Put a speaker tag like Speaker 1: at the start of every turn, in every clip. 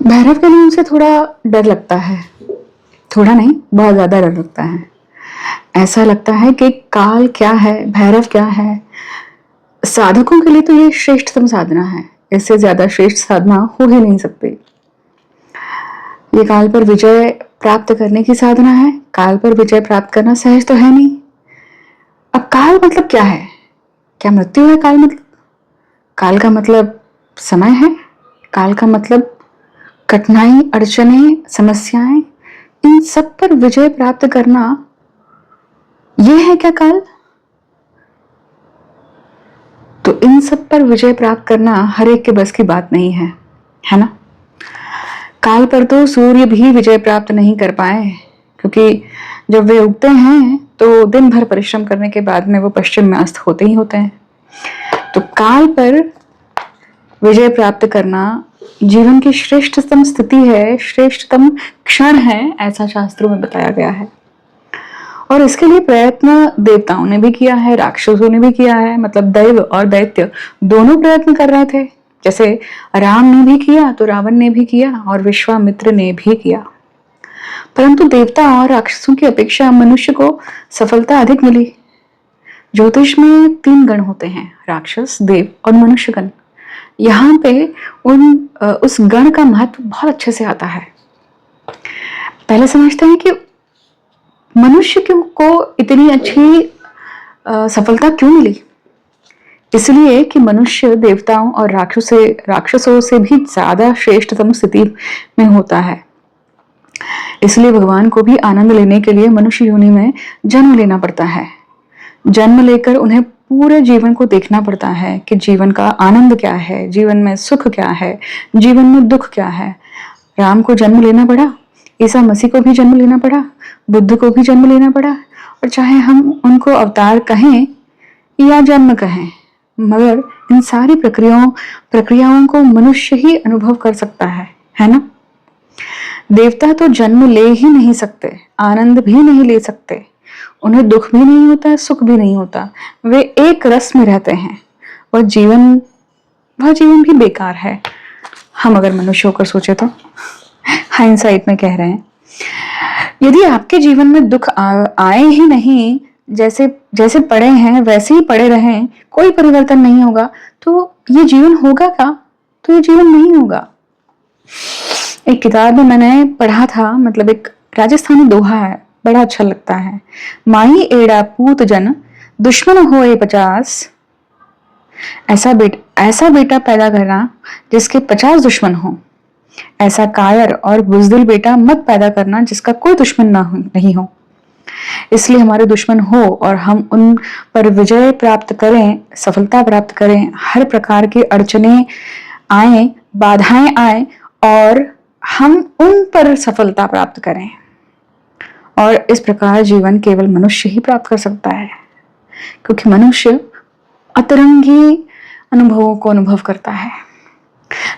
Speaker 1: भैरव के नाम से थोड़ा डर लगता है, थोड़ा नहीं बहुत ज्यादा डर लगता है। ऐसा लगता है कि काल क्या है, भैरव क्या है। साधकों के लिए तो ये श्रेष्ठतम साधना है, इससे ज्यादा श्रेष्ठ साधना हो ही नहीं सकती। ये काल पर विजय प्राप्त करने की साधना है। काल पर विजय प्राप्त करना सहज तो है नहीं। अब काल मतलब क्या है? क्या मृत्यु है काल मतलब? काल का मतलब समय है। काल का मतलब कठिनाई, अड़चने, समस्याएं, इन सब पर विजय प्राप्त करना, ये है क्या काल? तो इन सब पर विजय प्राप्त करना हर एक के बस की बात नहीं है ना। काल पर तो सूर्य भी विजय प्राप्त नहीं कर पाए, क्योंकि जब वे उगते हैं तो दिन भर परिश्रम करने के बाद में वो पश्चिम में अस्त होते ही होते हैं। तो काल पर विजय प्राप्त करना जीवन की श्रेष्ठतम स्थिति है, श्रेष्ठतम क्षण है, ऐसा शास्त्रों में बताया गया है। और इसके लिए प्रयत्न देवताओं ने भी किया है, राक्षसों ने भी किया है। मतलब दैव और दैत्य दोनों प्रयत्न कर रहे थे। जैसे राम ने भी किया तो रावण ने भी किया और विश्वामित्र ने भी किया। परंतु देवता और राक्षसों की अपेक्षा मनुष्य को सफलता अधिक मिली। ज्योतिष में 3 गण होते हैं, राक्षस, देव और मनुष्यगण। यहाँ पे उस गण का महत्व बहुत अच्छे से आता है। पहले समझते हैं कि मनुष्य को इतनी अच्छी सफलता क्यों मिली। इसलिए कि मनुष्य देवताओं और राक्षसों से भी ज्यादा श्रेष्ठतम स्थिति में होता है। इसलिए भगवान को भी आनंद लेने के लिए मनुष्य योनि में जन्म लेना पड़ता है। जन्म लेकर उन्हें पूरे जीवन को देखना पड़ता है कि जीवन का आनंद क्या है, जीवन में सुख क्या है, जीवन में दुख क्या है। राम को जन्म लेना पड़ा, ईसा मसीह को भी जन्म लेना पड़ा, बुद्ध को भी जन्म लेना पड़ा, और चाहे हम उनको अवतार कहें या जन्म कहें, मगर इन सारी प्रक्रियाओं को मनुष्य ही अनुभव कर सकता है ना। देवता तो जन्म ले ही नहीं सकते, आनंद भी नहीं ले सकते, उन्हें दुख भी नहीं होता, सुख भी नहीं होता, वे एक रस में रहते हैं। वह जीवन भी बेकार है, हम अगर मनुष्य होकर सोचे तो। हाइंडसाइट में कह रहे हैं। यदि आपके जीवन में दुख आए ही नहीं, जैसे पड़े हैं वैसे ही पड़े रहें, कोई परिवर्तन नहीं होगा, तो ये जीवन होगा क्या? तो ये जीवन नहीं होगा। एक किताब में मैंने पढ़ा था, मतलब एक राजस्थानी दोहा है, बड़ा अच्छा लगता है। माई एड़ा पूत जन दुश्मन होए 50। ऐसा बेटा पैदा करना जिसके 50 दुश्मन हो। ऐसा कायर और बुजदिल बेटा मत पैदा करना जिसका कोई दुश्मन नहीं हो। इसलिए हमारे दुश्मन हो और हम उन पर विजय प्राप्त करें, सफलता प्राप्त करें, हर प्रकार की अड़चने आए, बाधाएं आए, और हम उन पर सफलता प्राप्त करें। और इस प्रकार जीवन केवल मनुष्य ही प्राप्त कर सकता है, क्योंकि मनुष्य अतरंगी अनुभवों को अनुभव करता है।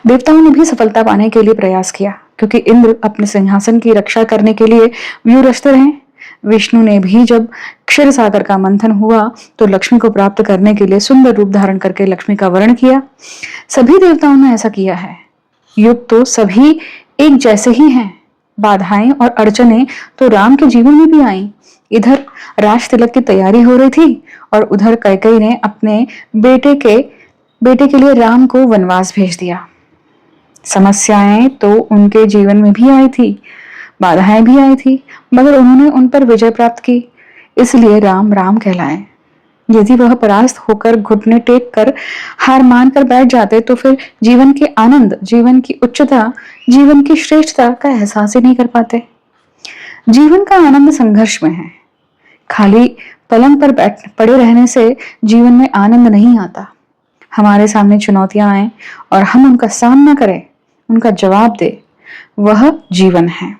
Speaker 1: देवताओं ने भी सफलता पाने के लिए प्रयास किया, क्योंकि इंद्र अपने सिंहासन की रक्षा करने के लिए व्यूरस्थ रहे। विष्णु ने भी जब क्षीर सागर का मंथन हुआ तो लक्ष्मी को प्राप्त करने के लिए सुंदर रूप धारण करके लक्ष्मी का वर्ण किया। सभी देवताओं ने ऐसा किया है। युग तो सभी एक जैसे ही हैं। बाधाएं और अड़चने तो राम के जीवन में भी आई। इधर राज तिलक की तैयारी हो रही थी और उधर कैकेयी ने अपने बेटे के लिए राम को वनवास भेज दिया। समस्याएं तो उनके जीवन में भी आई थी, बाधाएं भी आई थी, मगर उन्होंने उन पर विजय प्राप्त की, इसलिए राम राम कहलाए। यदि वह परास्त होकर घुटने टेक कर हार मान कर बैठ जाते तो फिर जीवन के आनंद, जीवन की उच्चता, जीवन की श्रेष्ठता का एहसास ही नहीं कर पाते। जीवन का आनंद संघर्ष में है। खाली पलंग पर पड़े रहने से जीवन में आनंद नहीं आता। हमारे सामने चुनौतियां आए और हम उनका सामना करें, उनका जवाब दे, वह जीवन है।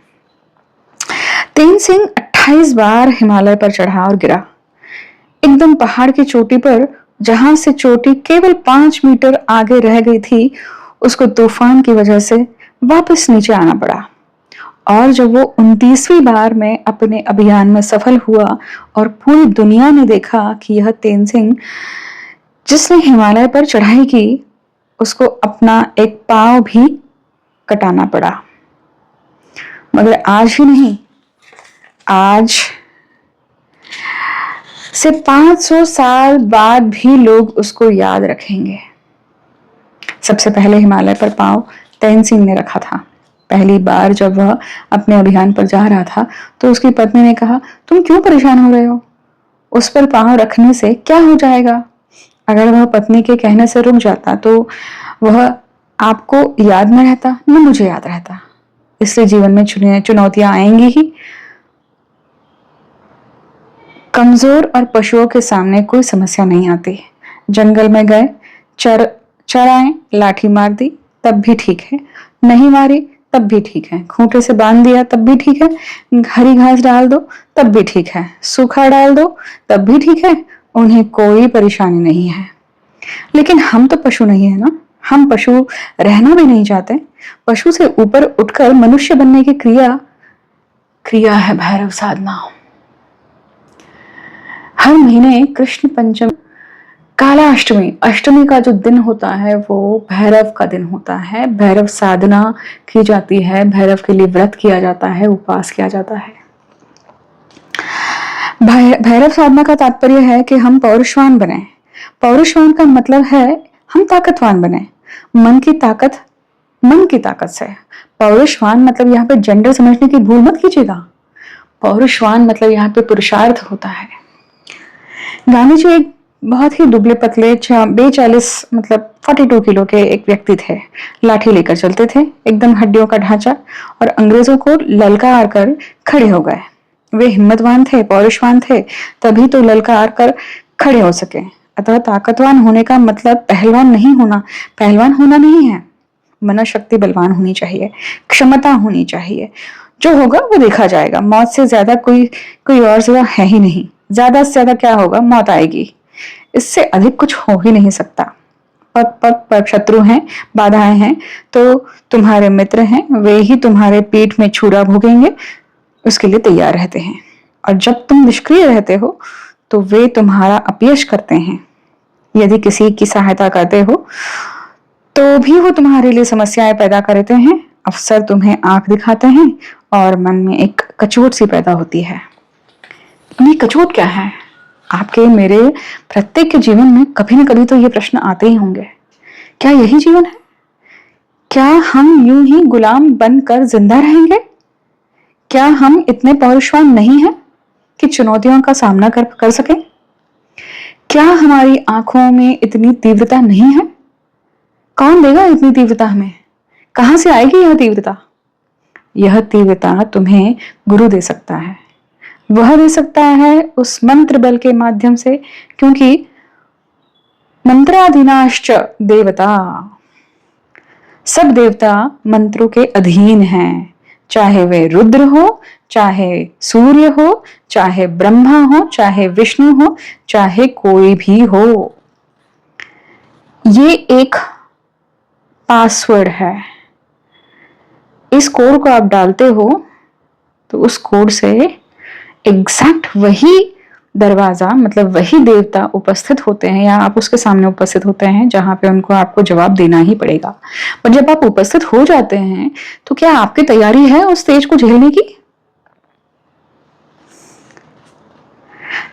Speaker 1: तेनसिंह 28 बार हिमालय पर चढ़ा और गिरा। एकदम पहाड़ की चोटी पर, जहां से चोटी केवल 5 मीटर आगे रह गई थी, उसको तूफान की वजह से वापस नीचे आना पड़ा। और जब वो 29वीं बार में अपने अभियान में सफल हुआ और पूरी दुनिया ने देखा कि यह तेनसिंह जिसने हिमालय पर चढ़ाई की, उसको अपना एक पांव भी कटाना पड़ा। मगर आज ही नहीं, आज से 500 साल बाद भी लोग उसको याद रखेंगे। सबसे पहले हिमालय पर पांव तैन सिंह ने रखा था। पहली बार जब वह अपने अभियान पर जा रहा था तो उसकी पत्नी ने कहा, तुम क्यों परेशान हो रहे हो? उस पर पांव रखने से क्या हो जाएगा? अगर वह पत्नी के कहने से रुक जाता तो वह आपको याद न रहता, न मुझे याद रहता। इसलिए जीवन में चुनौतियां आएंगी ही। कमजोर और पशुओं के सामने कोई समस्या नहीं आती। जंगल में गए, चराएं, लाठी मार दी तब भी ठीक है, नहीं मारी तब भी ठीक है, खूंटे से बांध दिया तब भी ठीक है, हरी घास डाल दो तब भी ठीक है, सूखा डाल दो तब भी ठीक है, उन्हें कोई परेशानी नहीं है। लेकिन हम तो पशु नहीं है ना, हम पशु रहना भी नहीं चाहते। पशु से ऊपर उठकर मनुष्य बनने की क्रिया है भैरव साधना। हर महीने कृष्ण पंचमी, काला अष्टमी, अष्टमी का जो दिन होता है वो भैरव का दिन होता है। भैरव साधना की जाती है, भैरव के लिए व्रत किया जाता है, उपवास किया जाता है। भैरव साधना का तात्पर्य है कि हम पौरुषवान बने। पौरुषवान का मतलब है हम ताकतवान बने। मन की ताकत से। पौरुषवान मतलब यहाँ पे जेंडर समझने की भूल मत कीजिएगा। पौरुषवान मतलब यहाँ पे पुरुषार्थ होता है। गांधी जी एक बहुत ही दुबले पतले 42 मतलब 42 किलो के एक व्यक्ति थे। लाठी लेकर चलते थे, एकदम हड्डियों का ढांचा, और अंग्रेजों को ललकार कर खड़े हो गए। वे हिम्मतवान थे, पौरुषवान थे, तभी तो ललकार कर खड़े हो सके। अतः ताकतवान होने का मतलब पहलवान होना नहीं है। मनोशक्ति बलवान होनी चाहिए, क्षमता होनी चाहिए। जो होगा वो देखा जाएगा। मौत से ज्यादा कोई और जगह है ही नहीं। ज्यादा से ज्यादा क्या होगा? मौत आएगी। इससे अधिक कुछ हो ही नहीं सकता। पग पग पर शत्रु हैं, बाधाएं हैं, तो तुम्हारे मित्र हैं, वे ही तुम्हारे पीठ में छुरा भोगेंगे, उसके लिए तैयार रहते हैं। और जब तुम निष्क्रिय रहते हो तो वे तुम्हारा अपयश करते हैं। यदि किसी की सहायता करते हो तो भी वो तुम्हारे लिए समस्याएं पैदा करते हैं। अफसर तुम्हें आंख दिखाते हैं और मन में एक कचोट सी पैदा होती है। ये कचोट क्या है? आपके मेरे प्रत्येक के जीवन में कभी न कभी तो ये प्रश्न आते ही होंगे। क्या यही जीवन है? क्या हम यूं ही गुलाम बनकर जिंदा रहेंगे? क्या हम इतने पौरुषवान नहीं हैं कि चुनौतियों का सामना कर सकें? क्या हमारी आंखों में इतनी तीव्रता नहीं है? कौन देगा इतनी तीव्रता हमें? कहां से आएगी यह तीव्रता? यह तीव्रता तुम्हें गुरु दे सकता है। वह दे सकता है उस मंत्र बल के माध्यम से, क्योंकि मंत्राधीनाश्च देवता, सब देवता मंत्रों के अधीन हैं। चाहे वे रुद्र हो, चाहे सूर्य हो, चाहे ब्रह्मा हो, चाहे विष्णु हो, चाहे कोई भी हो। ये एक पासवर्ड है। इस कोड को आप डालते हो तो उस कोड से एग्जैक्ट वही दरवाजा, मतलब वही देवता उपस्थित होते हैं, या आप उसके सामने उपस्थित होते हैं जहां पे उनको आपको जवाब देना ही पड़ेगा। पर जब आप उपस्थित हो जाते हैं तो क्या आपकी तैयारी है उस स्टेज को झेलने की?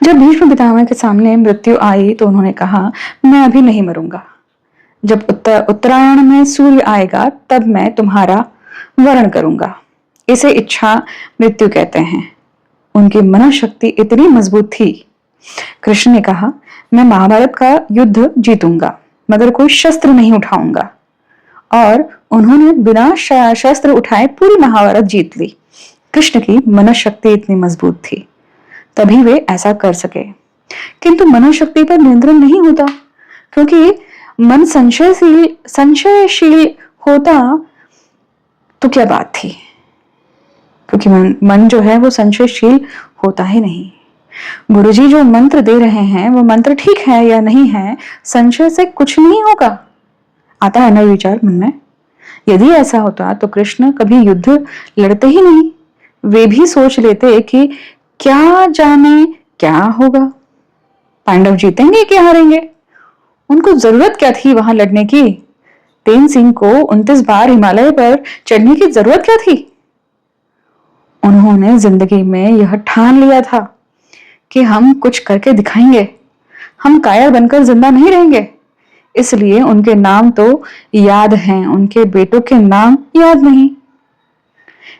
Speaker 1: जब भीष्म पितामह के सामने मृत्यु आई तो उन्होंने कहा, मैं अभी नहीं मरूंगा। जब उत्तरायण में सूर्य आएगा तब मैं तुम्हारा वरण करूंगा। इसे इच्छा मृत्यु कहते हैं। उनकी मनोशक्ति इतनी मजबूत थी। कृष्ण ने कहा, मैं महाभारत का युद्ध जीतूंगा मगर कोई शस्त्र नहीं उठाऊंगा। और उन्होंने बिना शस्त्र उठाए पूरी महाभारत जीत ली। कृष्ण की मनोशक्ति इतनी मजबूत थी, तभी वे ऐसा कर सके। किंतु मनोशक्ति पर नियंत्रण नहीं होता, क्योंकि मन संशयशील होता तो क्या बात थी। क्योंकि मन जो है वो संशयशील होता ही नहीं। गुरुजी जो मंत्र दे रहे हैं वो मंत्र ठीक है या नहीं है, संशय से कुछ नहीं होगा। आता है ना विचार मन में। यदि ऐसा होता तो कृष्ण कभी युद्ध लड़ते ही नहीं। वे भी सोच लेते कि क्या जाने क्या होगा, पांडव जीतेंगे कि हारेंगे। उनको जरूरत क्या थी वहां लड़ने की? तेनसिंह को 29 बार हिमालय पर चढ़ने की जरूरत क्या थी? उन्होंने जिंदगी में यह ठान लिया था कि हम कुछ करके दिखाएंगे, हम कायर बनकर जिंदा नहीं रहेंगे। इसलिए उनके नाम तो याद हैं, उनके बेटों के नाम याद नहीं।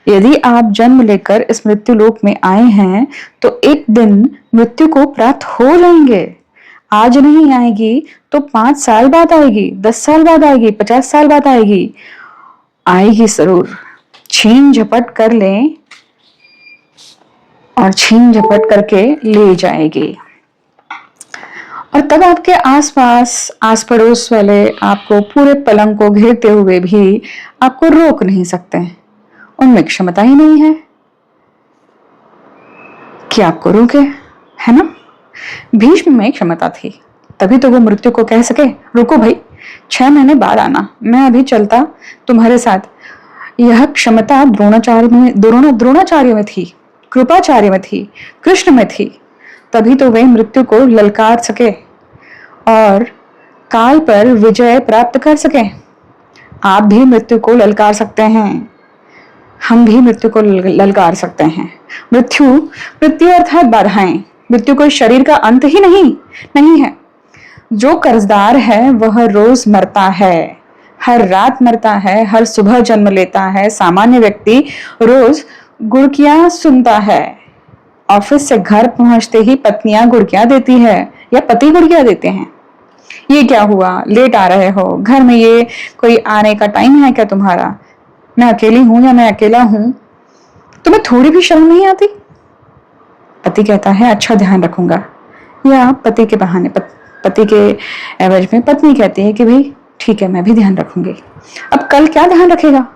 Speaker 1: यदि आप जन्म लेकर इस मृत्यु लोक में आए हैं तो एक दिन मृत्यु को प्राप्त हो जाएंगे। आज नहीं आएगी तो 5 साल बाद आएगी, 10 साल बाद आएगी, 50 साल बाद आएगी, आएगी जरूर। छीन झपट कर लें और छीन झपट करके ले जाएगी। और तब आपके आसपास आस पड़ोस वाले आपको पूरे पलंग को घेरते हुए भी आपको रोक नहीं सकते, उनमें क्षमता ही नहीं है कि आपको रोके, है ना? भीष्म में क्षमता थी, तभी तो वो मृत्यु को कह सके रुको भाई, 6 महीने बाद आना, मैं अभी चलता तुम्हारे साथ। यह क्षमता द्रोणाचार्य में थी, कृपाचार्य में थी, कृष्ण में थी, तभी तो वे मृत्यु को ललकार सके और काल पर विजय प्राप्त कर सके। आप भी मृत्यु को ललकार सकते हैं, हम भी मृत्यु को ललकार सकते हैं। मृत्यु अर्थात बाधाएं। मृत्यु कोई शरीर का अंत ही नहीं है। जो कर्जदार है वह रोज मरता है, हर रात मरता है, हर सुबह जन्म लेता है। सामान्य व्यक्ति रोज गुड़कियां सुनता है। ऑफिस से घर पहुंचते ही पत्नियां गुड़कियां देती है या पति गुड़कियां देते हैं। ये क्या हुआ, लेट आ रहे हो, घर में ये कोई आने का टाइम है क्या तुम्हारा? मैं अकेली हूं या मैं अकेला हूं, तुम्हें थोड़ी भी शर्म नहीं आती? पति कहता है अच्छा ध्यान रखूंगा, या पति के बहाने पति के एवज में पत्नी कहती है कि भाई ठीक है मैं भी ध्यान रखूंगी। अब कल क्या ध्यान रखेगा?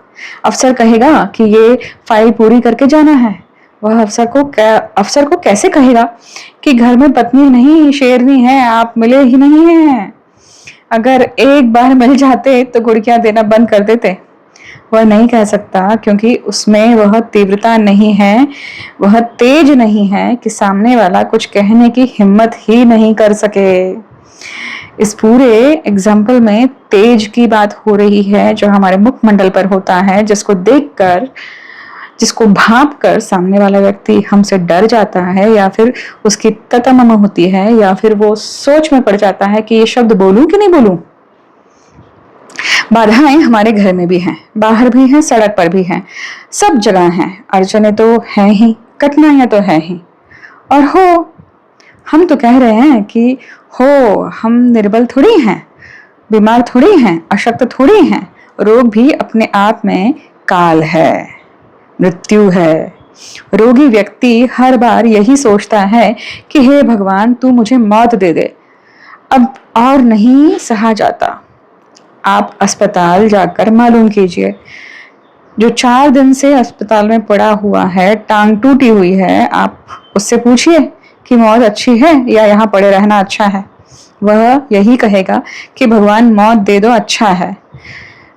Speaker 1: अफसर कहेगा कि ये फाइल पूरी करके जाना है, वह अफसर को कैसे कहेगा कि घर में पत्नी नहीं शेरनी है, आप मिले ही नहीं हैं? अगर एक बार मिल जाते तो गुड़कियां देना बंद कर देते। वह नहीं कह सकता क्योंकि उसमें वह तीव्रता नहीं है, वह तेज नहीं है कि सामने वाला कुछ कहने की हिम्मत ही नहीं कर सके। इस पूरे एग्जाम्पल में तेज की बात हो रही है जो हमारे मुखमंडल पर होता है, जिसको देखकर, जिसको भांप कर सामने वाला व्यक्ति हमसे डर जाता है, या फिर उसकी ततमम होती है, या फिर वो सोच में पड़ जाता है कि ये शब्द बोलूं कि नहीं बोलूं। बाधाएं हमारे घर में भी हैं, बाहर भी हैं, सड़क पर भी हैं, सब जगह हैं। अड़चने तो है ही, कठिनाइयां तो है ही। और हम तो कह रहे हैं कि हम निर्बल थोड़ी हैं, बीमार थोड़ी हैं, अशक्त थोड़ी हैं। रोग भी अपने आप में काल है, मृत्यु है। रोगी व्यक्ति हर बार यही सोचता है कि हे भगवान तू मुझे मौत दे दे, अब और नहीं सहा जाता। आप अस्पताल जाकर मालूम कीजिए, जो 4 दिन से अस्पताल में पड़ा हुआ है, टांग टूटी हुई है, आप उससे पूछिए कि मौत अच्छी है या यहाँ पड़े रहना अच्छा है। वह यही कहेगा कि भगवान मौत दे दो, अच्छा है।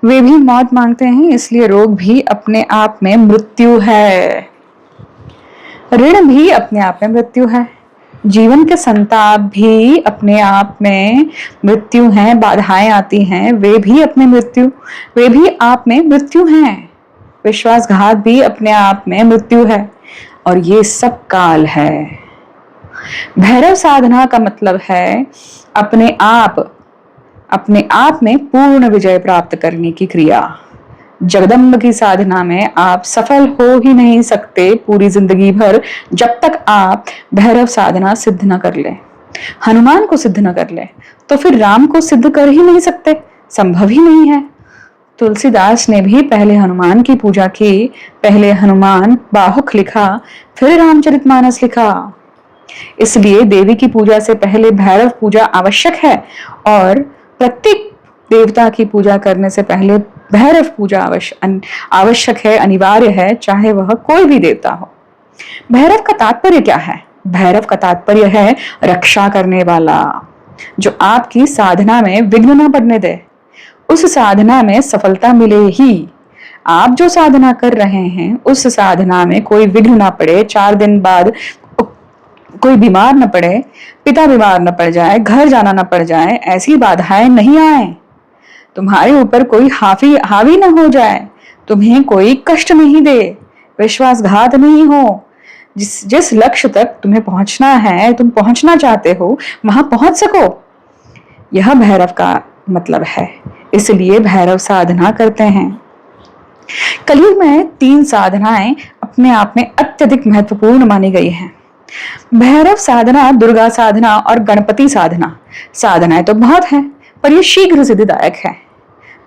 Speaker 1: वे भी मौत मांगते हैं, इसलिए रोग भी अपने आप में मृत्यु है, ऋण भी अपने आप में मृत्यु है, जीवन के संताप भी अपने आप में मृत्यु हैं। बाधाएं आती हैं, वे भी आप में मृत्यु हैं। विश्वासघात भी अपने आप में मृत्यु है, और ये सब काल है। भैरव साधना का मतलब है अपने आप में पूर्ण विजय प्राप्त करने की क्रिया। जगदम्ब की साधना में आप सफल हो ही नहीं सकते पूरी जिंदगी भर जब तक आप भैरव साधना सिद्ध न कर ले, हनुमान को सिद्ध न कर ले, तो फिर राम को सिद्ध कर ही नहीं सकते, संभव ही नहीं है। तुलसीदास ने भी पहले हनुमान की पूजा की, पहले हनुमान बाहुक लिखा, फिर रामचरितमानस लिखा। इसलिए देवी की पूजा से पहले भैरव पूजा आवश्यक है, और प्रत्येक देवता की पूजा करने से पहले भैरव पूजा आवश्यक है, अनिवार्य है, चाहे वह कोई भी देवता हो। भैरव का तात्पर्य क्या है? भैरव का तात्पर्य है रक्षा करने वाला, जो आपकी साधना में विघ्न न पड़ने दे, उस साधना में सफलता मिले ही। आप जो साधना कर रहे हैं उस साधना में कोई विघ्न ना पड़े, 4 दिन बाद कोई बीमार न पड़े, पिता बीमार न पड़ जाए, घर जाना न पड़ जाए, ऐसी बाधाएं नहीं आए। तुम्हारे ऊपर कोई हावी ना हो जाए, तुम्हें कोई कष्ट नहीं दे, विश्वासघात नहीं हो, जिस जिस लक्ष्य तक तुम्हें पहुंचना है, तुम पहुंचना चाहते हो, वहां पहुंच सको। यह भैरव का मतलब है। इसलिए भैरव साधना करते हैं। कलयुग में 3 साधनाएं अपने आप में अत्यधिक महत्वपूर्ण मानी गई हैं। भैरव साधना, दुर्गा साधना और गणपति साधना। साधनाएं तो बहुत हैं, पर यह शीघ्र सिद्धिदायक है।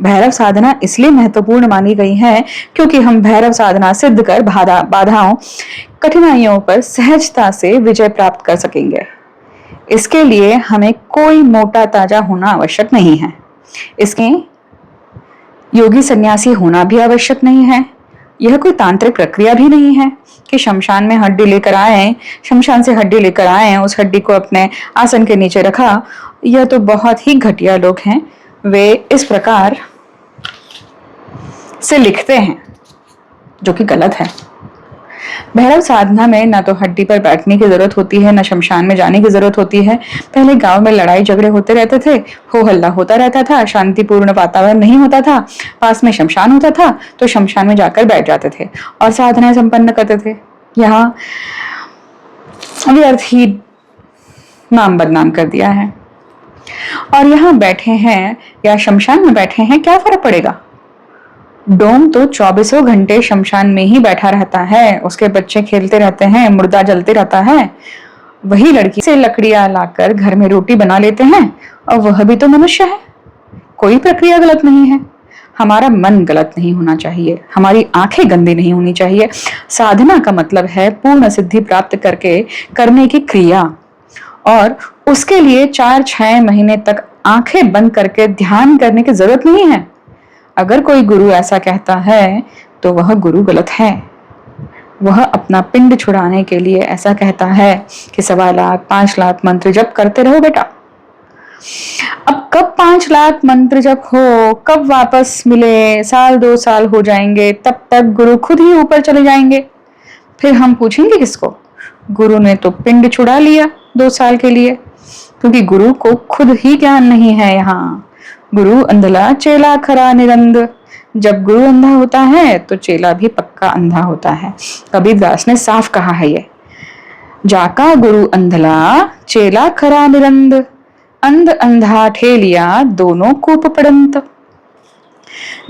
Speaker 1: भैरव साधना इसलिए महत्वपूर्ण मानी गई है क्योंकि हम भैरव साधना सिद्ध कर बाधाओं, कठिनाइयों पर सहजता से विजय प्राप्त कर सकेंगे। इसके लिए हमें कोई मोटा ताजा होना आवश्यक नहीं है। इसके योगी सन्यासी होना भी आवश्यक नहीं है। यह कोई तांत्रिक प्रक्रिया भी नहीं है कि शमशान में हड्डी लेकर आए, शमशान से हड्डी लेकर आए, उस हड्डी को अपने आसन के नीचे रखा। यह तो बहुत ही घटिया लोग हैं, वे इस प्रकार से लिखते हैं, जो कि गलत है। भैरव साधना में न तो हड्डी पर बैठने की जरूरत होती है, न शमशान में जाने की जरूरत होती है। पहले गांव में लड़ाई झगड़े होते रहते थे, हो हल्ला होता रहता था, शांतिपूर्ण वातावरण नहीं होता था, पास में शमशान होता था तो शमशान में जाकर बैठ जाते थे और साधनाएं संपन्न करते थे। यहाँ व्यर्थ ही नाम बदनाम कर दिया है। और यहाँ बैठे हैं या शमशान में बैठे हैं, क्या फर्क पड़ेगा? डोम तो 24 घंटे शमशान में ही बैठा रहता है, उसके बच्चे खेलते रहते हैं, मुर्दा जलते रहता है। वही लड़की से लकड़ियां लाकर घर में रोटी बना लेते हैं, और वह भी तो मनुष्य है। कोई प्रक्रिया गलत नहीं है। हमारा मन गलत नहीं होना चाहिए, हमारी आंखें गंदी नहीं होनी चाहिए। साधना का मतलब है पूर्ण सिद्धि प्राप्त करके करने की क्रिया, और उसके लिए 4-6 महीने तक आंखें बंद करके ध्यान करने की जरूरत नहीं है। अगर कोई गुरु ऐसा कहता है तो वह गुरु गलत है। वह अपना पिंड छुड़ाने के लिए ऐसा कहता है कि 1.25 लाख 5 लाख मंत्र जप करते रहो बेटा। अब कब 5 लाख मंत्र जप हो, कब वापस मिले, 1-2 साल हो जाएंगे, तब तक गुरु खुद ही ऊपर चले जाएंगे। फिर हम पूछेंगे किसको? गुरु ने तो पिंड छुड़ा लिया 2 साल के लिए, क्योंकि गुरु को खुद ही ज्ञान नहीं है। यहाँ गुरु अंधला चेला खरा निरंद। जब गुरु अंधा होता है तो चेला भी पक्का अंधा होता है। कबीरदास ने साफ कहा है ये, जाका गुरु अंधला चेला खरा निरंद, अंध अंधा ठेलिया दोनों कूप पड़ंत।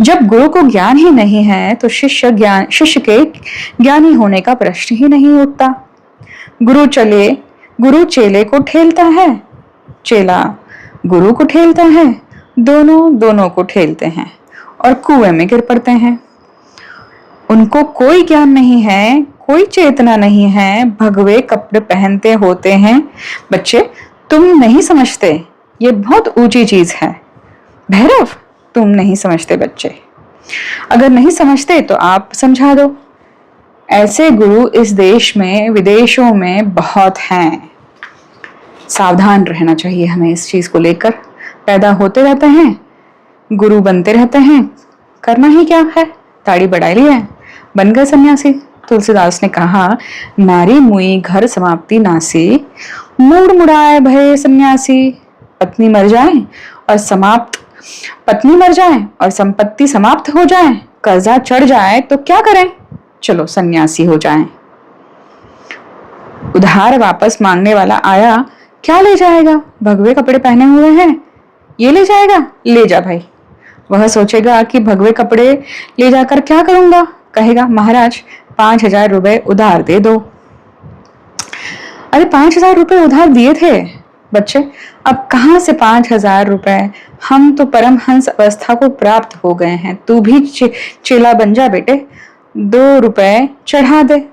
Speaker 1: जब गुरु को ज्ञान ही नहीं है तो शिष्य के ज्ञानी होने का प्रश्न ही नहीं उठता। गुरु चेले को ठेलता है, चेला गुरु को ठेलता है, दोनों को ठेलते हैं और कुएं में गिर पड़ते हैं। उनको कोई ज्ञान नहीं है, कोई चेतना नहीं है, भगवे कपड़े पहनते होते हैं। बच्चे, तुम नहीं समझते, ये बहुत ऊंची चीज है। भैरव, तुम नहीं समझते बच्चे। अगर नहीं समझते तो आप समझा दो। ऐसे गुरु इस देश में, विदेशों में बहुत हैं। सावधान रहना चाहिए हमें इस चीज को लेकर। पैदा होते रहते हैं, गुरु बनते रहते हैं, करना ही क्या है? दाढ़ी बढ़ा ली है, बन गए सन्यासी। तुलसीदास ने कहा, नारी मुई घर समाप्ति नासी, मूड मुड़ाए भय सन्यासी। पत्नी मर जाए और संपत्ति समाप्त हो जाए, कर्जा चढ़ जाए तो क्या करें? चलो सन्यासी हो जाएं। उधार वापस मांगने वाला आया, क्या ले जाएगा? भगवे कपड़े पहने हुए हैं, ये ले जाएगा? ले जा भाई। वह सोचेगा कि भगवे कपड़े ले जाकर क्या करूंगा? कहेगा, महाराज 5,000 रुपए उधार दे दो। अरे 5,000 रुपए उधार दिए थे बच्चे, अब कहां से 5,000 रुपए? हम तो परमहंस अवस्था को प्राप्त हो गए हैं, तू भी चेला बन जा बेटे, 2 रुपए चढ़ा दे।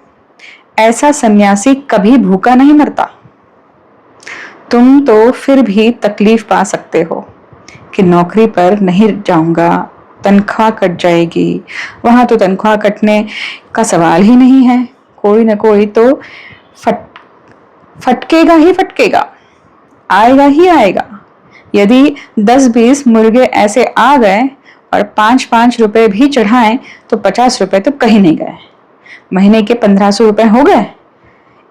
Speaker 1: ऐसा सन्यासी कभी भूखा नहीं मरता। तुम तो फिर भी तकलीफ पा सकते हो कि नौकरी पर नहीं जाऊंगा, तनख्वाह कट जाएगी। वहां तो तनख्वाह कटने का सवाल ही नहीं है, कोई ना कोई तो फटकेगा ही फटकेगा, आएगा ही आएगा। यदि 10-20 मुर्गे ऐसे आ गए और 5-5 रुपए भी चढ़ाएं तो 50 रुपए तो कहीं नहीं गए। महीने के 1,500 रुपए हो गए।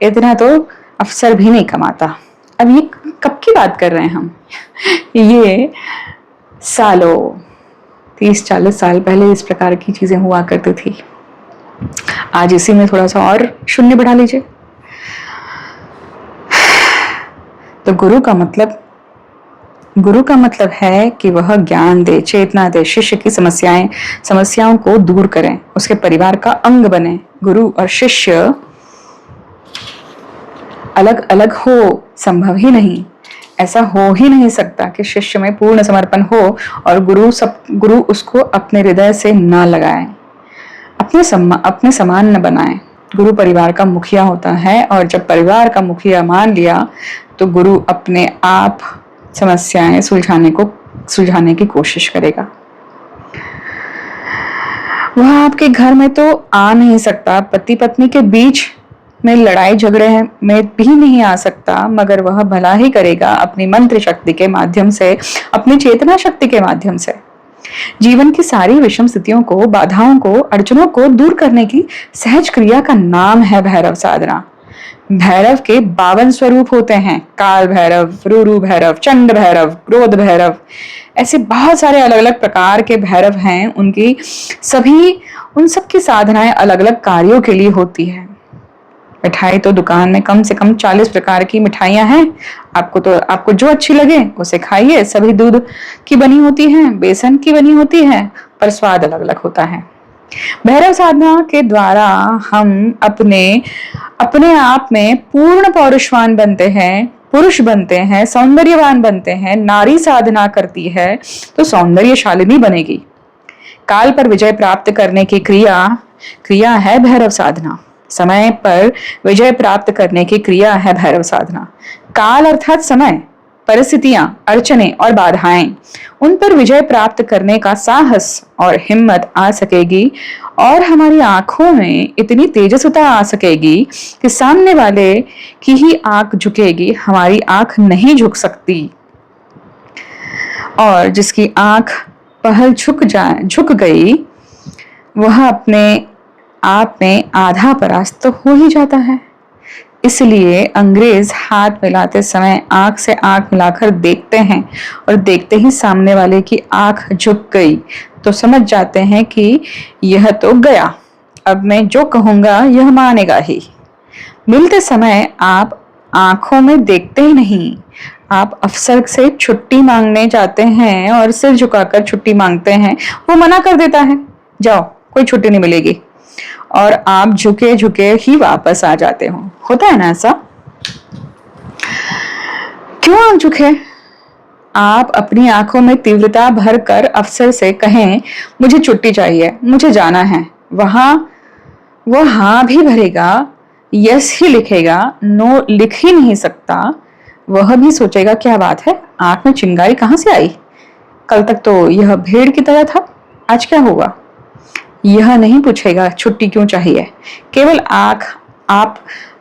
Speaker 1: इतना तो अफसर भी नहीं कमाता। अब ये कब की बात कर रहे हैं हम? ये सालों 30-40 साल पहले इस प्रकार की चीजें हुआ करती थी। आज इसी में थोड़ा सा और शून्य बढ़ा लीजिए। तो गुरु का मतलब है कि वह ज्ञान दे, चेतना दे, शिष्य की समस्याओं को दूर करें, उसके परिवार का अंग बने। गुरु और शिष्य अलग अलग हो, संभव ही नहीं। ऐसा हो ही नहीं सकता कि शिष्य में पूर्ण समर्पण हो और गुरु उसको अपने हृदय से ना लगाए, अपने समान न बनाए। गुरु परिवार का मुखिया होता है और जब परिवार का मुखिया मान लिया तो गुरु अपने आप समस्याएं सुलझाने की कोशिश करेगा। वह आपके घर में तो आ नहीं सकता, पति पत्नी के बीच में लड़ाई झगड़े में भी नहीं आ सकता, मगर वह भला ही करेगा अपनी मंत्र शक्ति के माध्यम से, अपनी चेतना शक्ति के माध्यम से। जीवन की सारी विषम स्थितियों को, बाधाओं को, अड़चनों को दूर करने की सहज क्रिया का नाम है भैरव साधना। भैरव के 52 स्वरूप होते हैं। काल भैरव, रूरू भैरव, चंड भैरव, क्रोध भैरव, ऐसे बहुत सारे अलग अलग प्रकार के भैरव हैं। उन सब की साधनाएं अलग अलग कार्यों के लिए होती है। मिठाई तो दुकान में कम से कम 40 प्रकार की मिठाइयां हैं। आपको जो अच्छी लगे उसे खाइए। सभी दूध की बनी होती हैं, बेसन की बनी होती है, पर स्वाद अलग अलग होता है। भैरव साधना के द्वारा हम अपने आप में पूर्ण पौरुषवान बनते हैं, पुरुष बनते हैं, सौंदर्यवान बनते हैं। नारी साधना करती है तो सौंदर्यशालिनी बनेगी। काल पर विजय प्राप्त करने की क्रिया है भैरव साधना। समय पर विजय प्राप्त करने की क्रिया है भैरव साधना। काल अर्थात समय, परिस्थितियां, अड़चने और बाधाएं, उन पर विजय प्राप्त करने का साहस और हिम्मत आ सकेगी और हमारी आंखों में इतनी तेजस्विता आ सकेगी कि सामने वाले की ही आंख झुकेगी, हमारी आंख नहीं झुक सकती। और जिसकी आंख पहल झुक गई वह अपने आप में आधा परास्त हो ही जाता है। इसलिए अंग्रेज हाथ मिलाते समय आंख से आंख मिलाकर देखते हैं और देखते ही सामने वाले की आंख झुक गई तो समझ जाते हैं कि यह तो गया, अब मैं जो कहूंगा यह मानेगा ही। मिलते समय आप आंखों में देखते ही नहीं, आप अफसर से छुट्टी मांगने जाते हैं और सिर झुकाकर छुट्टी मांगते हैं। वो मना कर देता है, जाओ कोई छुट्टी नहीं मिलेगी, और आप झुके झुके ही वापस आ जाते हो। होता है ना ऐसा? क्यों आप झुके? आप अपनी आंखों में तीव्रता भर कर अफसर से कहें मुझे छुट्टी चाहिए, मुझे जाना है, वहां वो हाँ भी भरेगा, यस ही लिखेगा, नो लिख ही नहीं सकता। वह भी सोचेगा क्या बात है, आंख में चिंगारी कहां से आई, कल तक तो यह भेड़ की तरह था, आज क्या हुआ। यह नहीं पूछेगा छुट्टी क्यों चाहिए, केवल आप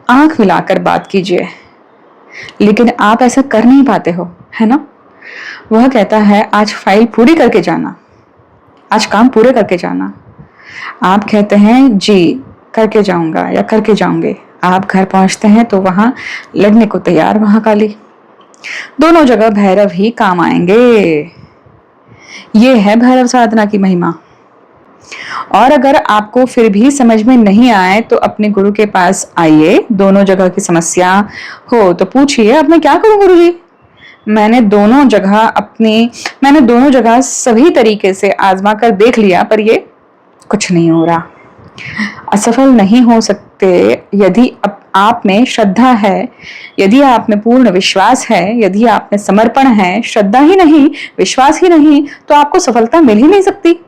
Speaker 1: आंख मिलाकर बात कीजिए। लेकिन आप ऐसा कर नहीं पाते हो, है ना? वह कहता है आज फाइल पूरी करके जाना, आज काम पूरे करके जाना। आप कहते हैं जी करके जाऊंगा या करके जाऊंगे। आप घर पहुंचते हैं तो वहां लड़ने को तैयार महाकाली। दोनों जगह भैरव ही काम आएंगे। ये है भैरव साधना की महिमा। और अगर आपको फिर भी समझ में नहीं आए तो अपने गुरु के पास आइए। दोनों जगह की समस्या हो तो पूछिए अब मैं क्या करूं गुरुजी। मैंने दोनों जगह सभी तरीके से आजमा कर देख लिया पर ये कुछ नहीं हो रहा। असफल नहीं हो सकते यदि आप में श्रद्धा है, यदि आप में पूर्ण विश्वास है, यदि आप में समर्पण है। श्रद्धा ही नहीं, विश्वास ही नहीं तो आपको सफलता मिल ही नहीं सकती।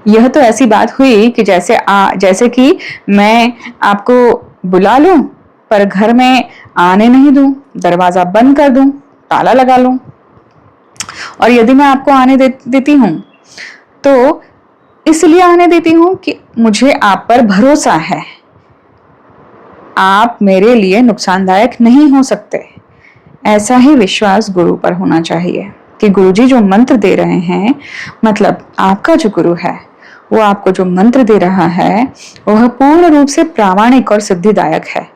Speaker 1: यह तो ऐसी बात हुई कि जैसे कि मैं आपको बुला लूं पर घर में आने नहीं दूं, दरवाजा बंद कर दूं, ताला लगा लूं। और यदि मैं आपको आने देती हूं तो इसलिए आने देती हूं कि मुझे आप पर भरोसा है, आप मेरे लिए नुकसानदायक नहीं हो सकते। ऐसा ही विश्वास गुरु पर होना चाहिए कि गुरुजी जो मंत्र दे रहे हैं, मतलब आपका जो गुरु है वो आपको जो मंत्र दे रहा है वह पूर्ण रूप से प्रामाणिक और सिद्धिदायक है।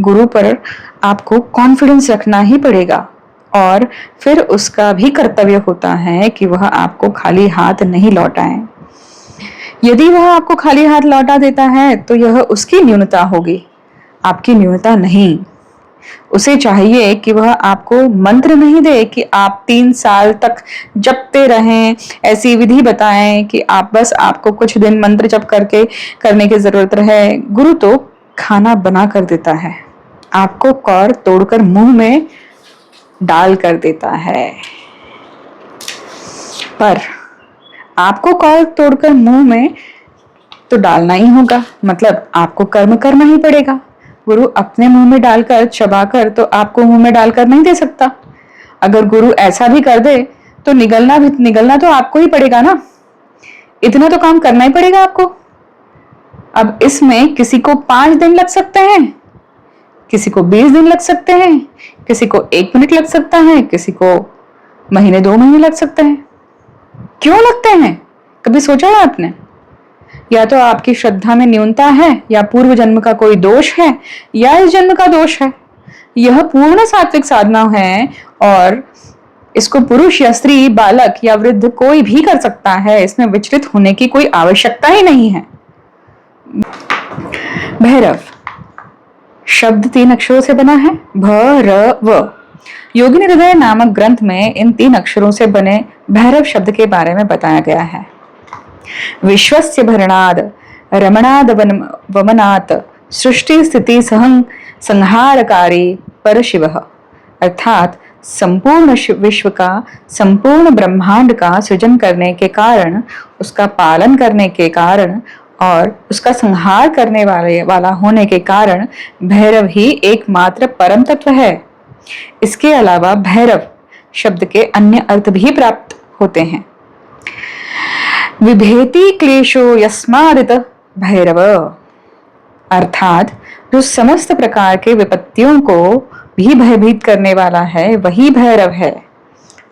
Speaker 1: गुरु पर आपको कॉन्फिडेंस रखना ही पड़ेगा और फिर उसका भी कर्तव्य होता है कि वह आपको खाली हाथ नहीं लौटाए। यदि वह आपको खाली हाथ लौटा देता है तो यह उसकी न्यूनता होगी, आपकी न्यूनता नहीं। उसे चाहिए कि वह आपको मंत्र नहीं दे कि आप 3 साल तक जपते रहें, ऐसी विधि बताएं कि आप बस आपको कुछ दिन मंत्र जप करके करने की जरूरत रहे। गुरु तो खाना बना कर देता है, आपको कौर तोड़कर मुंह में डाल कर देता है। पर आपको कौर तोड़कर मुंह में तो डालना ही होगा, मतलब आपको कर्म करना ही पड़ेगा। गुरु अपने मुंह में डालकर चबाकर तो आपको मुंह में डालकर नहीं दे सकता। अगर गुरु ऐसा भी कर दे तो निगलना तो आपको ही पड़ेगा ना, इतना तो काम करना ही पड़ेगा आपको। अब इसमें किसी को 5 दिन लग सकते हैं, किसी को 20 दिन लग सकते हैं, किसी को 1 मिनट लग सकता है, किसी को महीने 2 महीने लग सकते हैं। क्यों लगते हैं, कभी सोचा है आपने? या तो आपकी श्रद्धा में न्यूनता है, या पूर्व जन्म का कोई दोष है, या इस जन्म का दोष है। यह पूर्ण सात्विक साधना है और इसको पुरुष या स्त्री, बालक या वृद्ध कोई भी कर सकता है। इसमें विचलित होने की कोई आवश्यकता ही नहीं है। भैरव शब्द 3 अक्षरों से बना है, भ-र-व। योगिनी हृदय नामक ग्रंथ में इन 3 अक्षरों से बने भैरव शब्द के बारे में बताया गया है। विश्वस्य भरणाद रमणाद वमनात् सृष्टि स्थिति संहारकारी परशिवः, अर्थात संपूर्ण विश्व का, संपूर्ण ब्रह्मांड का सृजन करने के कारण, उसका पालन करने के कारण और उसका संहार करने वाला होने के कारण भैरव ही एकमात्र परम तत्व है। इसके अलावा भैरव शब्द के अन्य अर्थ भी प्राप्त होते हैं। विभेति क्लेशो यस्मादित भैरव, अर्थात जो समस्त प्रकार के विपत्तियों को भी भयभीत करने वाला है वही भैरव है।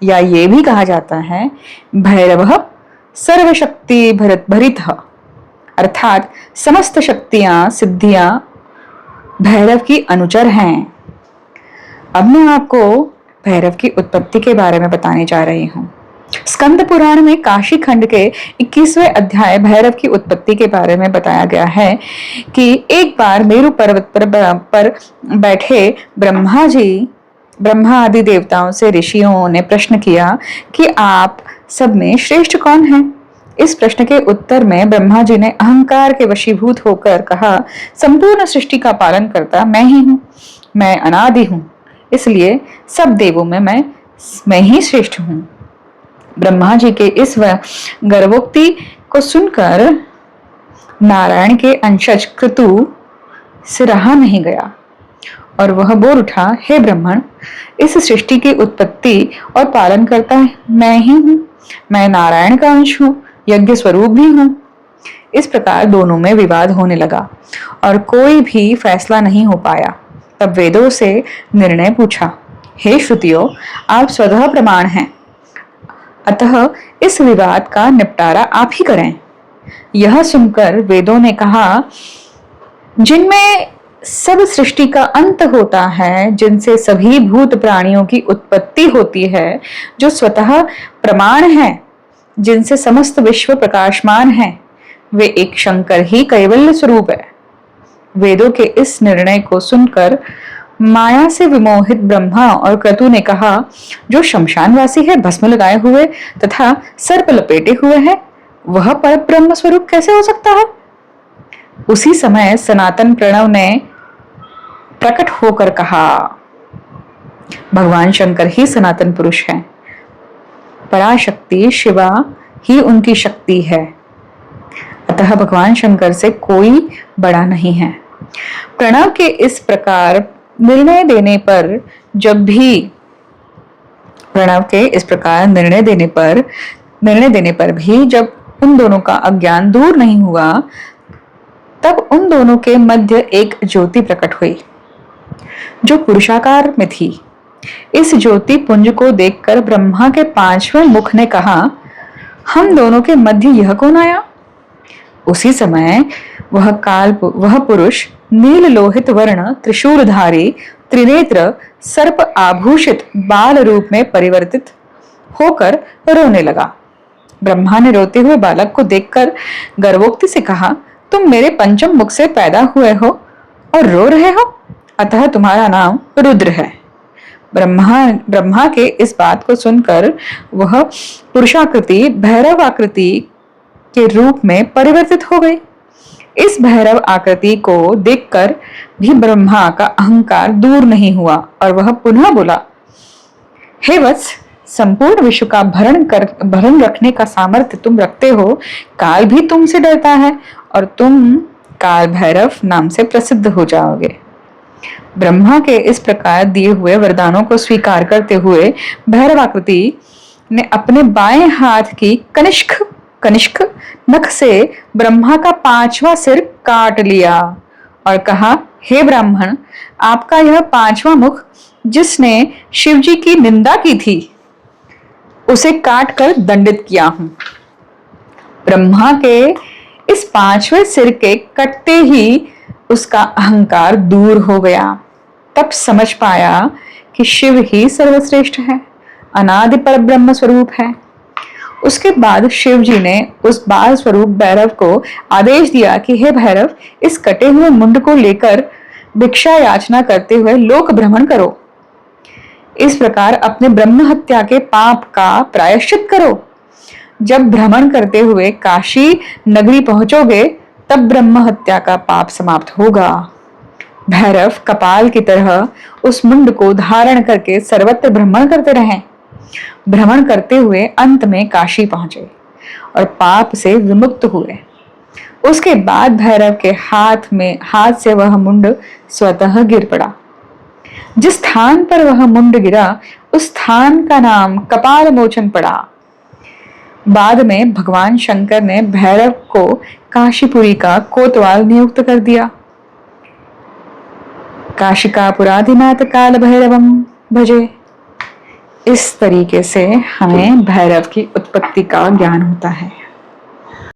Speaker 1: या ये भी कहा जाता है भैरव सर्वशक्ति भरितः, अर्थात समस्त शक्तियां सिद्धियां भैरव की अनुचर हैं। अब मैं आपको भैरव की उत्पत्ति के बारे में बताने जा रही हूँ। स्कंद पुराण में काशी खंड के 21वें अध्याय भैरव की उत्पत्ति के बारे में बताया गया है कि एक बार मेरु पर्वत पर बैठे ब्रह्मा आदि देवताओं से ऋषियों ने प्रश्न किया कि आप सब में श्रेष्ठ कौन है। इस प्रश्न के उत्तर में ब्रह्मा जी ने अहंकार के वशीभूत होकर कहा, संपूर्ण सृष्टि का पालन करता मैं ही हूँ, मैं अनादि हूँ, इसलिए सब देवों में मैं ही श्रेष्ठ हूँ। ब्रह्मा जी के इस गर्वोक्ति को सुनकर नारायण के अंशज क्रतु से रहा नहीं गया और वह बोल उठा, हे ब्राह्मण, इस सृष्टि की उत्पत्ति और पालन करता मैं ही हूँ, मैं नारायण का अंश हूँ, यज्ञ स्वरूप भी हूँ। इस प्रकार दोनों में विवाद होने लगा और कोई भी फैसला नहीं हो पाया। तब वेदों से निर्णय पूछा, हे श्रुतियों, आप स्वतः प्रमाण हैं, अतः इस विवाद का निपटारा आप ही करें। यह सुनकर वेदों ने कहा, जिनमें सब सृष्टि का अंत होता है, जिनसे सभी भूत प्राणियों की उत्पत्ति होती है, जो स्वतः प्रमाण है, जिनसे समस्त विश्व प्रकाशमान है, वे एक शंकर ही कैवल्य स्वरूप है। वेदों के इस निर्णय को सुनकर माया से विमोहित ब्रह्मा और क्रतु ने कहा, जो शमशानवासी है, भस्म लगाए हुए तथा सर्प लपेटे हुए है, वह पर ब्रह्म स्वरूप कैसे हो सकता है। उसी समय सनातन प्रणव ने प्रकट होकर कहा, भगवान शंकर ही सनातन पुरुष है, पराशक्ति शिवा ही उनकी शक्ति है, अतः भगवान शंकर से कोई बड़ा नहीं है। प्रणव के इस प्रकार निर्णय देने पर भी जब उन दोनों का अज्ञान दूर नहीं हुआ, तब उन दोनों के मध्य एक ज्योति प्रकट हुई जो पुरुषाकार में थी। इस ज्योति पुंज को देखकर ब्रह्मा के 5वें मुख ने कहा, हम दोनों के मध्य यह कौन आया। उसी समय वह पुरुष नील लोहित वर्ण त्रिशूलधारी त्रिनेत्र सर्प आभूषित बाल रूप में परिवर्तित होकर रोने लगा। ब्रह्मा ने रोते हुए बालक को देखकर गर्वोक्ति से कहा, तुम मेरे पंचम मुख से पैदा हुए हो और रो रहे हो, अतः तुम्हारा नाम रुद्र है। ब्रह्मा के इस बात को सुनकर वह पुरुषाकृति भैरव आकृति के रूप में परिवर्तित हो गई। इस भैरव आकृति को देखकर भी ब्रह्मा का अहंकार दूर नहीं हुआ और वह पुनः बोला, हे वत्स, संपूर्ण विश्व का भरण रखने का सामर्थ्य तुम रखते हो। काल भी तुमसे डरता है और तुम काल भैरव नाम से प्रसिद्ध हो जाओगे। ब्रह्मा के इस प्रकार दिए हुए वरदानों को स्वीकार करते हुए भैरवाकृति ने अपने बाएं हाथ की कनिष्क नख से ब्रह्मा का 5वां सिर काट लिया और कहा, हे ब्राह्मण, आपका यह 5वां मुख जिसने शिवजी की निंदा की थी उसे काट कर दंडित किया हूं। ब्रह्मा के इस 5वें सिर के कटते ही उसका अहंकार दूर हो गया। तब समझ पाया कि शिव ही सर्वश्रेष्ठ है, अनादि पर ब्रह्म स्वरूप है। उसके बाद शिव जी ने उस बाल स्वरूप भैरव को आदेश दिया कि हे भैरव, इस कटे हुए मुंड को लेकर भिक्षा याचना करते हुए लोक भ्रमण करो। इस प्रकार अपने ब्रह्म हत्या के पाप का प्रायश्चित करो। जब भ्रमण करते हुए काशी नगरी पहुंचोगे तब ब्रह्म हत्या का पाप समाप्त होगा। भैरव कपाल की तरह उस मुंड को धारण करके सर्वत्र भ्रमण करते रहे। भ्रमण करते हुए अंत में काशी पहुंचे और पाप से विमुक्त हुए। उसके बाद भैरव के हाथ से वह मुंड स्वतः गिर पड़ा। जिस स्थान पर वह मुंड गिरा उस स्थान का नाम कपाल मोचन पड़ा। बाद में भगवान शंकर ने भैरव को काशीपुरी का कोतवाल नियुक्त कर दिया। काशिकापुराधिनाथ काल भैरवम भजे। इस तरीके से हमें भैरव की उत्पत्ति का ज्ञान होता है।